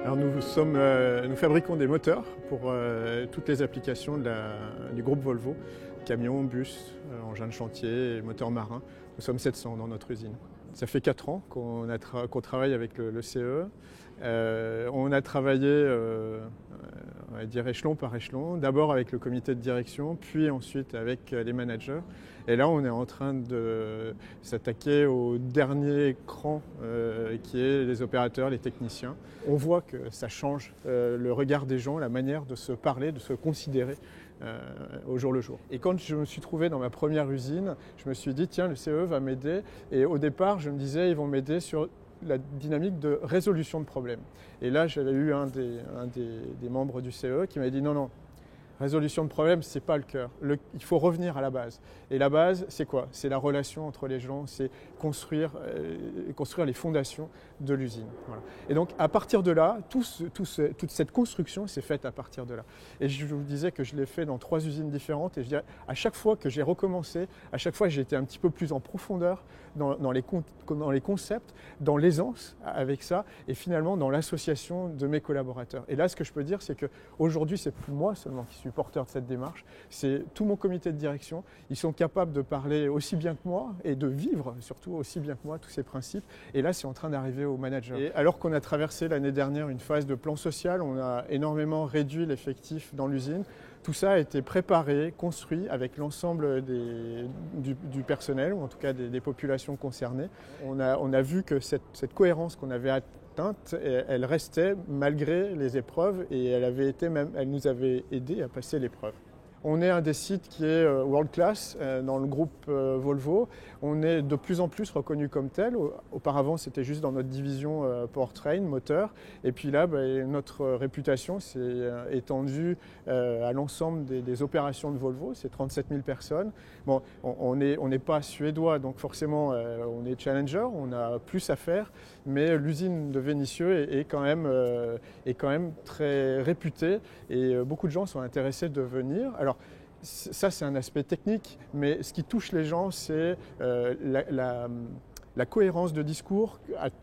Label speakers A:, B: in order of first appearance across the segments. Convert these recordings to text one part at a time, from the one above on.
A: Alors nous fabriquons des moteurs pour toutes les applications du groupe Volvo, camions, bus, engins de chantier, moteurs marins. Nous sommes 700 dans notre usine. Ça fait 4 ans qu'on travaille avec le CE. On a travaillé, on va dire échelon par échelon, d'abord avec le comité de direction, puis ensuite avec les managers. Et là, on est en train de s'attaquer au dernier cran qui est les opérateurs, les techniciens. On voit que ça change le regard des gens, la manière de se parler, de se considérer au jour le jour. Et quand je me suis trouvé dans ma première usine, je me suis dit tiens, le CE va m'aider. Et au départ, je me disais ils vont m'aider sur la dynamique de résolution de problèmes. Et là, j'avais eu un des membres du CE qui m'a dit non, résolution de problème, ce n'est pas le cœur. Il faut revenir à la base. Et la base, c'est quoi? C'est la relation entre les gens, c'est construire les fondations de l'usine. Voilà. Et donc, à partir de là, toute cette construction s'est faite à partir de là. Et je vous disais que je l'ai fait dans 3 usines différentes. Et je dirais, à chaque fois que j'ai recommencé, à chaque fois j'ai été un petit peu plus en profondeur dans les concepts, dans l'aisance avec ça, et finalement dans l'association de mes collaborateurs. Et là, ce que je peux dire, c'est qu'aujourd'hui, c'est plus moi seulement qui suis porteur de cette démarche, c'est tout mon comité de direction. Ils sont capables de parler aussi bien que moi et de vivre surtout aussi bien que moi tous ces principes. Et là, c'est en train d'arriver au manager. Et alors qu'on a traversé l'année dernière une phase de plan social, on a énormément réduit l'effectif dans l'usine. Tout ça a été préparé, construit avec l'ensemble du personnel, ou en tout cas des populations concernées. On a vu que cette cohérence qu'on avait atteinte, elle restait malgré les épreuves et elle nous avait aidé à passer l'épreuve. On est un des sites qui est world class dans le groupe Volvo. On est de plus en plus reconnu comme tel. Auparavant, c'était juste dans notre division powertrain, moteur. Et puis là, notre réputation s'est étendue à l'ensemble des opérations de Volvo. C'est 37 000 personnes. Bon, on n'est pas suédois, donc forcément, on est challenger, on a plus à faire. Mais l'usine de Vénissieux est quand même très réputée et beaucoup de gens sont intéressés de venir. Alors, ça, c'est un aspect technique, mais ce qui touche les gens, c'est la cohérence de discours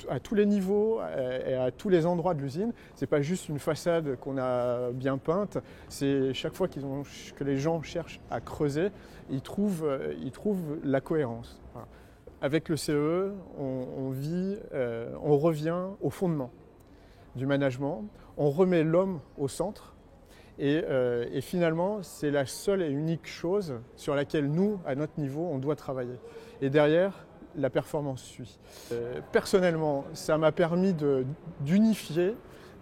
A: à tous les niveaux et à tous les endroits de l'usine. Ce n'est pas juste une façade qu'on a bien peinte, c'est chaque fois que les gens cherchent à creuser, ils trouvent la cohérence. Voilà. Avec le CE, on revient au fondement du management, on remet l'homme au centre. Et finalement, c'est la seule et unique chose sur laquelle nous, à notre niveau, on doit travailler. Et derrière, la performance suit. Personnellement, ça m'a permis d'unifier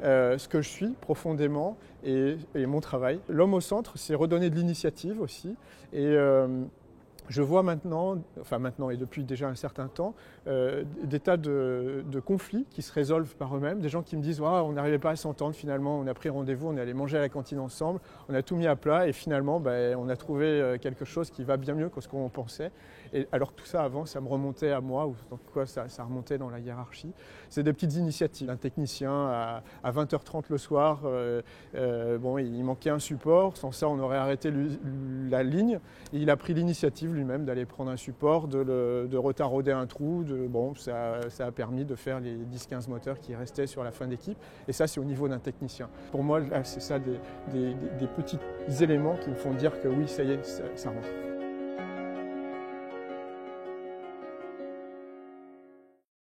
A: ce que je suis profondément et mon travail. L'homme au centre, c'est redonner de l'initiative aussi. Et je vois maintenant et depuis déjà un certain temps, des tas de conflits qui se résolvent par eux-mêmes, des gens qui me disent on n'arrivait pas à s'entendre finalement, on a pris rendez-vous, on est allé manger à la cantine ensemble, on a tout mis à plat et finalement on a trouvé quelque chose qui va bien mieux que ce qu'on pensait. Et alors tout ça avant, ça me remontait à moi, ou donc quoi, ça remontait dans la hiérarchie. C'est des petites initiatives. Un technicien à 20h30 le soir, il manquait un support, sans ça on aurait arrêté la ligne, et il a pris l'initiative lui-même d'aller prendre un support, de retarauder un trou, ça a permis de faire les 10-15 moteurs qui restaient sur la fin d'équipe. Et ça, c'est au niveau d'un technicien. Pour moi, là, c'est ça des petits éléments qui me font dire que oui, ça y est, ça rentre.